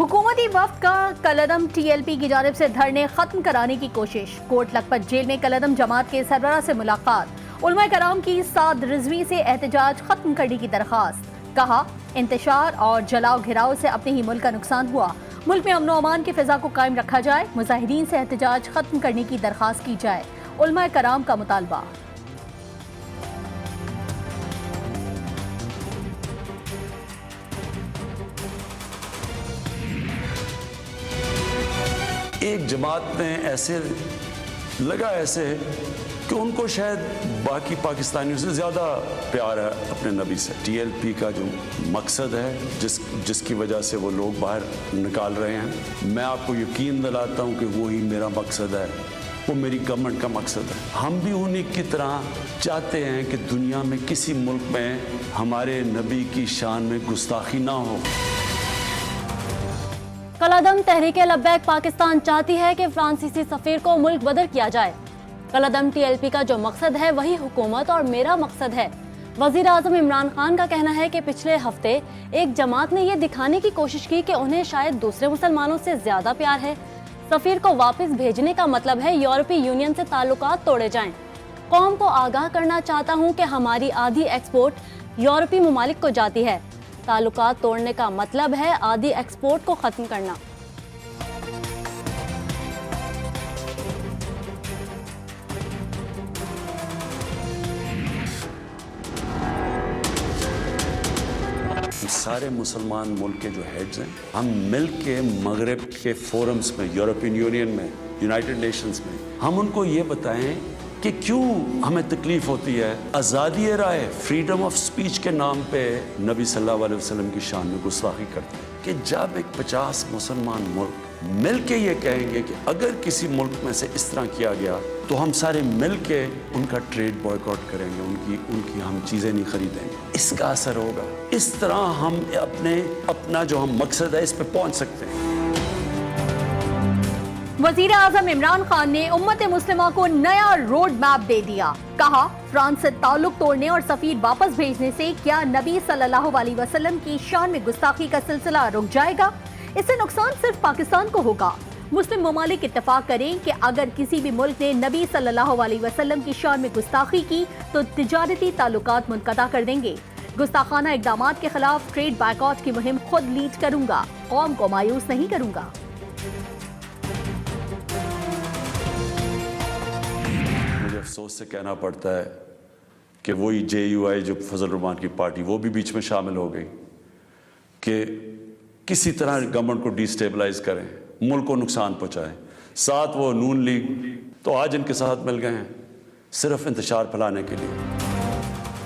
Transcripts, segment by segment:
हुकूमती वफ्द का कलअदम TLP की जानिब से धरने खत्म कराने की कोशिश। कोट लखपत जेल में कलअदम जमात के सरबराह से मुलाकात। उलमा कराम की साद रिजवी से एहतजाज खत्म करने की दरख्वास्त। कहा, इंतशार और जलाओ घिराव से अपने ही मुल्क का नुकसान हुआ। मुल्क में अमन अमान की फिजा को कायम रखा जाए। मुजाहिदीन से एहतजाज खत्म करने की दरख्वास्त की जाए। उलमा कराम का मुतालबा। एक जमात ने ऐसे लगा कि उनको शायद बाकी पाकिस्तानियों से ज़्यादा प्यार है अपने नबी से। TLP का जो मकसद है जिसकी वजह से वो लोग बाहर निकाल रहे हैं, मैं आपको यकीन दिलाता हूँ कि वही मेरा मकसद है, वो मेरी गवर्नमेंट का मकसद है। हम भी उन्हीं की तरह चाहते हैं कि दुनिया में किसी मुल्क में हमारे नबी की शान में गुस्ताखी ना हो। कलअदम तहरीके लब्बैक पाकिस्तान चाहती है कि फ्रांसीसी सफीर को मुल्क बदर किया जाए। कलअदम TLP का जो मकसद है वही हुकूमत और मेरा मकसद है। वजीर आजम इमरान खान का कहना है कि पिछले हफ्ते एक जमात ने यह दिखाने की कोशिश की कि उन्हें शायद दूसरे मुसलमानों से ज्यादा प्यार है। सफीर को वापस भेजने का मतलब है यूरोपीय यूनियन से ताल्लुकात तोड़े जाएं। कौम को आगाह करना चाहता हूँ कि हमारी आधी एक्सपोर्ट यूरोपीय ममालिक को जाती है। ताल्लुकात तोड़ने का मतलब है आधी एक्सपोर्ट को खत्म करना। सारे मुसलमान मुल्क के जो हेड्स हैं, हम मिल के मगरब के फोरम्स में, यूरोपियन यूनियन में, यूनाइटेड नेशंस में, हम उनको ये बताएं कि क्यों हमें तकलीफ होती है। आज़ादी राय, फ्रीडम ऑफ स्पीच के नाम पे नबी सल्लल्लाहु अलैहि वसल्लम की शान में गुस्ताखी करते हैं। कि जब एक 50 मुसलमान मुल्क मिल के ये कहेंगे कि अगर किसी मुल्क में से इस तरह किया गया तो हम सारे मिल के उनका ट्रेड बॉयकॉट करेंगे, उनकी हम चीज़ें नहीं खरीदेंगे, इसका असर होगा। इस तरह हम अपना जो हम मकसद है इस पे पहुंच सकते हैं। वजीर आजम इमरान खान ने उम्मत मुस्लिमा को नया रोड मैप दे दिया। कहा, फ्रांस से ताल्लुक तोड़ने और सफीर वापस भेजने से क्या नबी सल्लल्लाहु अलैहि वसल्लम की शान में गुस्ताखी का सिलसिला रुक जाएगा? इससे नुकसान सिर्फ पाकिस्तान को होगा। मुस्लिम ममालिक इत्तेफाक करें कि अगर किसी भी मुल्क ने नबी सल्लल्लाहु अलैहि वसल्लम की शान में गुस्ताखी की तो तिजारती ताल्लुकात मुनक़ता कर देंगे। गुस्ताखाना इक़दामात के खिलाफ ट्रेड बायकॉट की मुहिम खुद लीड करूंगा, कौम को मायूस नहीं करूंगा। मुझे अफसोस से कहना पड़ता है कि वही JUI जो फजल रहमान की पार्टी, वो भी बीच में शामिल हो गई कि किसी तरह गवर्नमेंट को डिस्टेबलाइज करें, मुल्क को नुकसान पहुंचाएं। साथ वो नून लीग तो आज इनके साथ मिल गए हैं सिर्फ इंतशार फैलाने के लिए।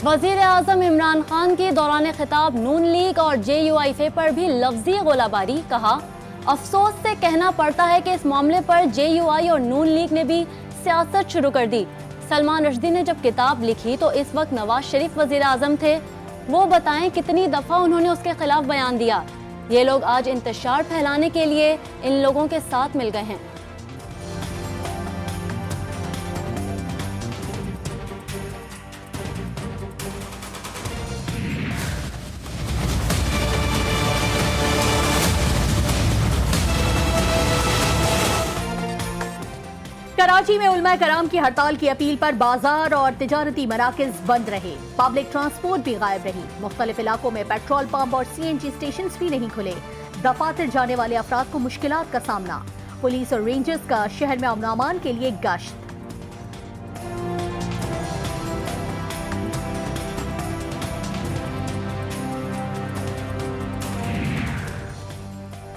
वजीर आजम इमरान खान के दौरान खिताब नून लीग और JUI पर भी लफ्जी गोलाबारी। कहा, अफसोस से कहना पड़ता है कि इस मामले पर JUI और नून लीग ने भी सियासत शुरू कर दी। सलमान रश्दी ने जब किताब लिखी तो इस वक्त नवाज शरीफ वजीर आजम थे। वो बताएं कितनी दफा उन्होंने उसके खिलाफ बयान दिया। ये लोग आज इंतशार फैलाने के लिए इन लोगों के साथ मिल गए हैं। कराची में उलमा कराम की हड़ताल की अपील पर बाजार और तिजारती मराकज बंद रहे। पब्लिक ट्रांसपोर्ट भी गायब रही। मुख्तलिफ इलाकों में पेट्रोल पंप और CNG स्टेशन भी नहीं खुले। दफातर जाने वाले अफराद को मुश्किलात का सामना। पुलिस और रेंजर्स का शहर में अमन अमान के लिए गश्त।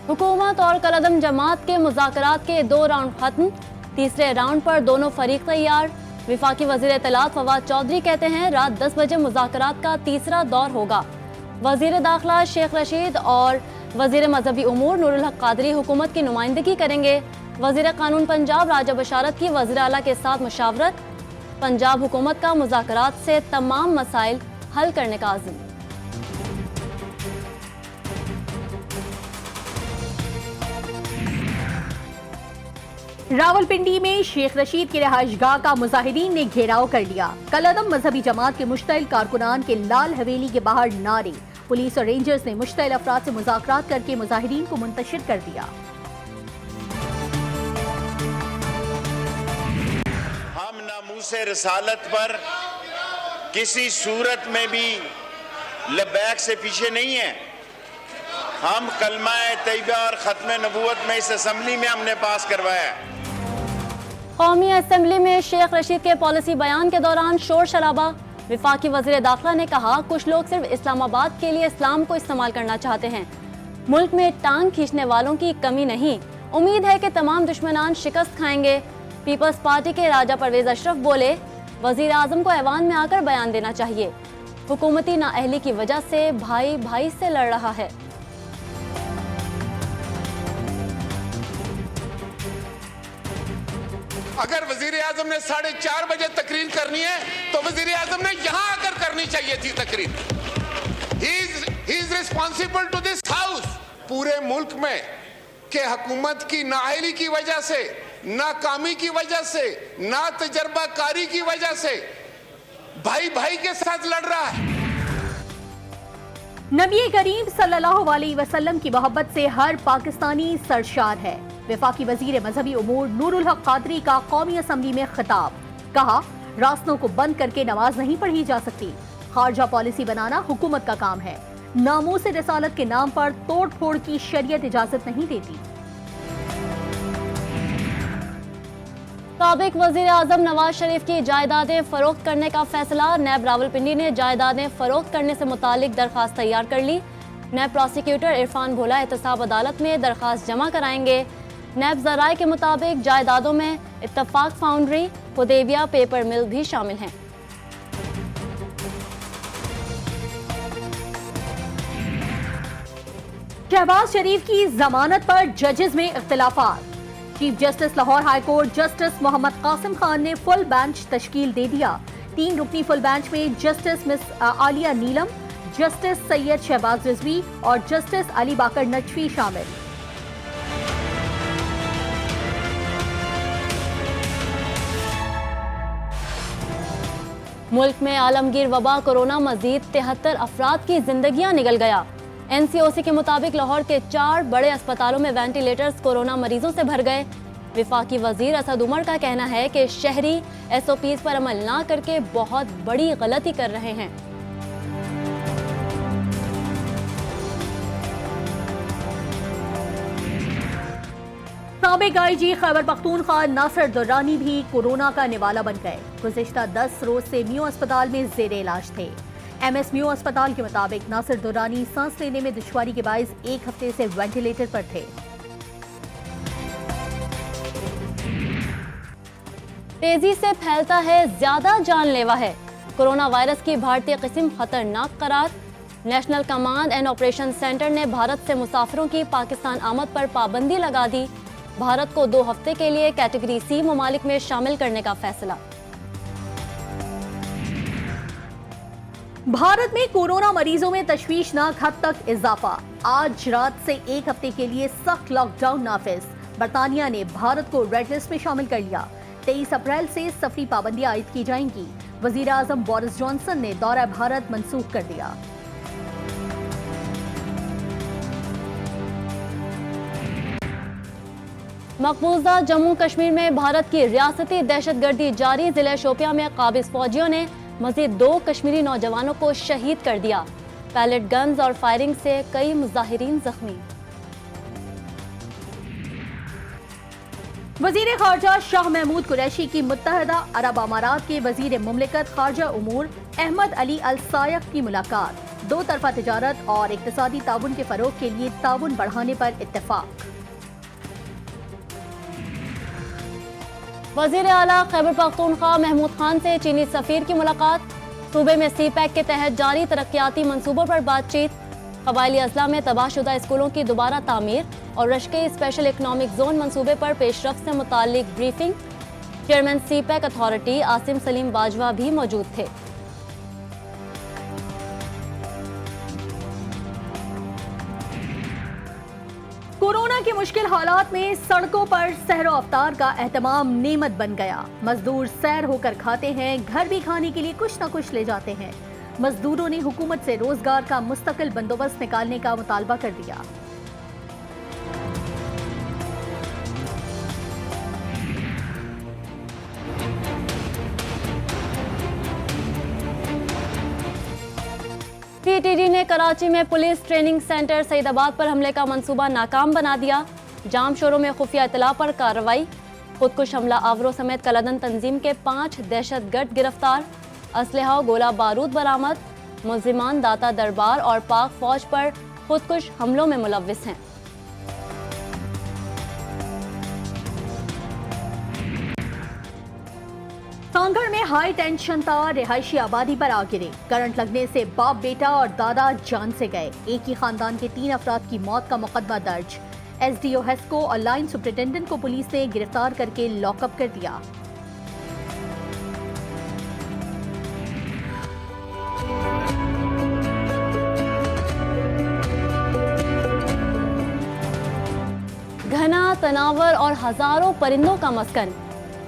हुकूमत और कलअदम जमात के मुज़ाकरात के 2 राउंड खत्म। तीसरे राउंड पर दोनों फरीक तैयार। विफाकी वजीर इत्तलात फवाद चौधरी कहते हैं रात 10 बजे मुज़ाकरात का तीसरा दौर होगा। वजीर दाखिला शेख रशीद और वजीर मजहबी उमूर नूरुल हक कादरी हुकूमत की नुमाइंदगी करेंगे। वजीर कानून पंजाब राजा बशारत की वजीर आला के साथ मुशावरत। पंजाब हुकूमत का मुज़ाकरात से तमाम मसाइल हल करने का आज़म। रावलपिंडी में शेख रशीद की रिहाइशगाह का मुजाहिदीन ने घेराव कर लिया। कलअदम मजहबी जमात के मुश्तइल कारकुनान के लाल हवेली के बाहर नारे पुलिस और रेंजर्स ने मुश्तइल अफराद से मुज़ाकरात करके मुजाहिरीन को मुंतशिर कर दिया। हम नामूसे रसालत पर किसी सूरत में भी लब्बैक से पीछे नहीं है। हम कलमा तैयबा और खत्म नबूवत में इस असेंबली में हमने पास करवाया। कौमी असेंबली में शेख रशीद के पॉलिसी बयान के दौरान शोर शराबा। वफाकी वज़ीर दाखिला ने कहा, कुछ लोग सिर्फ इस्लामाबाद के लिए इस्लाम को इस्तेमाल करना चाहते हैं। मुल्क में टांग खींचने वालों की कमी नहीं। उम्मीद है कि तमाम दुश्मनान शिकस्त खाएंगे। पीपल्स पार्टी के राजा परवेज अशरफ बोले, वज़ीर आज़म को ऐवान में आकर बयान देना चाहिए। हुकूमती नाअहली की वजह से भाई भाई से लड़ रहा है। अगर वजीर आजम ने 4:30 बजे तकरीर करनी है तो वजीर आजम ने यहां आकर करनी चाहिए थी तकरीर। He is responsible to this house. पूरे मुल्क में के हुकूमत की नाअहली की वजह से, नाकामी की वजह से, ना तजर्बाकारी की वजह से भाई भाई के साथ लड़ रहा है। नबी करीम सल्लल्लाहु अलैहि वसल्लम की मोहब्बत से हर पाकिस्तानी सरशार है। वफाकी वजीर मजहबी उमूर नूरुल हक कादरी का कौमी असम्बली में खिताब। कहा, रास्तों को बंद करके नमाज नहीं पढ़ी जा सकती। खारजा पॉलिसी बनाना हुकूमत का काम है। नामूस रिसालत के नाम पर तोड़ फोड़ की शरीयत इजाजत नहीं देती। साबिक वजीर आजम नवाज शरीफ की जायदादें फरोख्त करने का फैसला। नैब रावलपिंडी ने जायदादें फरोख्त करने से मुतालिक दरखास्त तैयार कर ली। नैब प्रोसिक्यूटर इरफान भोला एहतसाब अदालत में दरखास्त जमा कराएंगे। नैब ज़राए के मुताबिक जायदादों में इत्तफाक फाउंड्री, हुदैबिया पेपर मिल भी शामिल हैं। शहबाज शरीफ की जमानत पर जजेस में इख्तिलाफात। Chief justice Lahore high court justice Mohammad Qasim Khan ने फुल बेंच तश्कील दे दिया। 3 रुकनी फुल बेंच में justice miss Aalia Neelam, justice Syed Shahbaz Rizvi और जस्टिस अली बाकर नकवी शामिल। मुल्क में आलमगीर वबा कोरोना मजीद 73 अफराद की जिंदगियां निगल गया। NCOC के मुताबिक लाहौर के 4 बड़े अस्पतालों में वेंटिलेटर्स कोरोना मरीजों से भर गए। वफाकी वजीर असद उमर का कहना है कि शहरी SOPs पर अमल ना करके बहुत बड़ी गलती कर रहे हैं। साबिक IG खैबर पख्तूनख्वा नासिर दुर्रानी भी कोरोना का निवाला बन गए। गुज़िश्ता 10 रोज से मियो अस्पताल में ज़ेरे इलाज थे। MS मियो अस्पताल के मुताबिक नासिर दुर्रानी सांस लेने में दुश्वारी के बायस 1 हफ्ते से वेंटिलेटर पर थे। तेजी से फैलता है, ज्यादा जानलेवा है। कोरोना वायरस की भारतीय किस्म खतरनाक करार। National command and operation centre ने भारत से मुसाफिरों की पाकिस्तान आमद पर पाबंदी लगा दी। भारत को 2 हफ्ते के लिए कैटेगरी C ममालिक में शामिल करने का फैसला। भारत में कोरोना मरीजों में तशवीशनाक हद तक इजाफा। आज रात से 1 हफ्ते के लिए सख्त लॉकडाउन नाफिज। बरतानिया ने भारत को रेड लिस्ट में शामिल कर लिया। 23 अप्रैल से सफरी पाबंदियां आयद की जाएंगी। वजीर आजम बोरिस जॉनसन ने दौरा भारत मंसूख कर दिया। मकबूजा जम्मू कश्मीर में भारत की रियासती दहशतगर्दी जारी। जिले शोपिया में काबिज फौजियों ने मजीद 2 कश्मीरी नौजवानों को शहीद कर दिया। पैलेट गन्स और फायरिंग से कई मुजाहिरीन जख्मी। वजीर खारजा शाह महमूद कुरैशी की मुत्तहदा अरब अमारात के वजीर मुमलिकत खारजा उमूर अहमद अली अल सायक की मुलाकात। 2 तरफा तिजारत और इक्तिसादी ताउन के फरोग के लिए ताउन बढ़ाने पर इत्तेफाक। वजीर आला खैबर पख्तूनख्वा महमूद खान से चीनी सफीर की मुलाकात। सूबे में CPEC के तहत जारी तरक्याती मंसूबों पर बातचीत। कबायली अजला में तबाहशुदा स्कूलों की दोबारा तामीर और रश्के स्पेशल इकनॉमिक जोन मंसूबे पर पेशरफ से मुतालिक briefing. Chairman CPEC authority Asim Salim Bajwa भी मौजूद थे। कोरोना के मुश्किल हालात में सड़कों पर सहरो अफ्तार का एहतमाम नेमत बन गया। मजदूर सैर होकर खाते हैं, घर भी खाने के लिए कुछ न कुछ ले जाते हैं। मजदूरों ने हुकूमत से रोजगार का मुस्तकिल बंदोबस्त निकालने का मुतालबा कर दिया। पीटीडी ने कराची में पुलिस ट्रेनिंग सेंटर सईदाबाद पर हमले का मंसूबा नाकाम बना दिया। जाम शोरों में खुफिया इतला पर कार्रवाई। खुदकुश हमला आवरों समेत कलादन तंजीम के 5 दहशतगर्द गिरफ्तार। असलहा और गोला बारूद बरामद। मुल्जिमान दाता दरबार और पाक फौज पर खुदकुश हमलों में मुलव्विस हैं। कांगड़ में हाई टेंशन तार रिहायशी आबादी पर आ गिरे। करंट लगने से बाप बेटा और दादा जान से गए। एक ही खानदान के 3 अफराद की मौत का मुकदमा दर्ज। एसडीओ हेस्को और लाइन सुपरिटेंडेंट को पुलिस ने गिरफ्तार करके लॉकअप कर दिया। घना तनावर और हजारों परिंदों का मस्कन।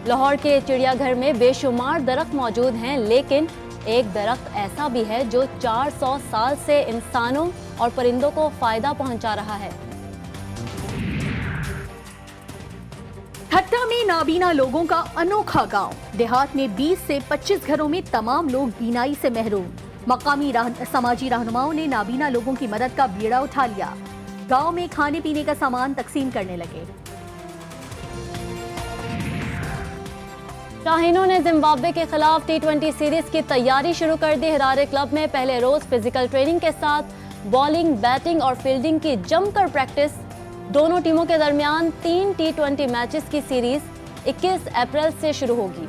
लाहौर के चिड़ियाघर में बेशुमार दरख्त मौजूद हैं, लेकिन एक दरख्त ऐसा भी है जो 400 साल से इंसानों और परिंदों को फायदा पहुंचा रहा है। ठट्टा में नाबीना लोगों का अनोखा गांव। देहात में 20 से 25 घरों में तमाम लोग बीनाई से महरूम। मकामी समाजी रहनुमाओं ने नाबीना लोगों की मदद का बीड़ा उठा लिया। गांव में खाने पीने का सामान तकसीम करने लगे। शाहीनों ने जिम्बाब्वे के खिलाफ T20 सीरीज की तैयारी शुरू कर दी। हरारे क्लब में पहले रोज फिजिकल ट्रेनिंग के साथ बॉलिंग, बैटिंग और फील्डिंग की जमकर प्रैक्टिस। दोनों टीमों के दरमियान 3 T20 मैचेस की सीरीज 21 अप्रैल से शुरू होगी।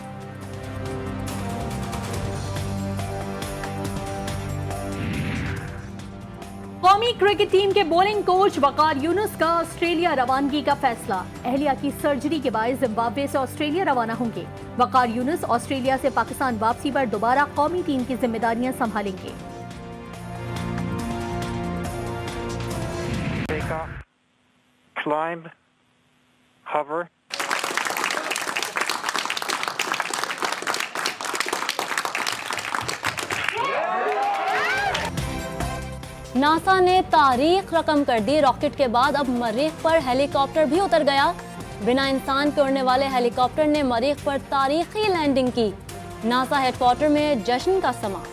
कौमी क्रिकेट टीम के बॉलिंग कोच वकार यूनुस का ऑस्ट्रेलिया रवानगी का फैसला। अहलिया की सर्जरी के बाद जिम्बाब्वे से ऑस्ट्रेलिया रवाना होंगे। वकार यूनुस ऑस्ट्रेलिया से पाकिस्तान वापसी पर दोबारा कौमी टीम की जिम्मेदारियां संभालेंगे। Climb, hover. नासा ने तारीख रकम कर दी। रॉकेट के बाद अब मरीख पर हेलीकॉप्टर भी उतर गया। बिना इंसान के उड़ने वाले हेलीकॉप्टर ने मरीख पर तारीखी लैंडिंग की। नासा हेडक्वार्टर में जश्न का समा।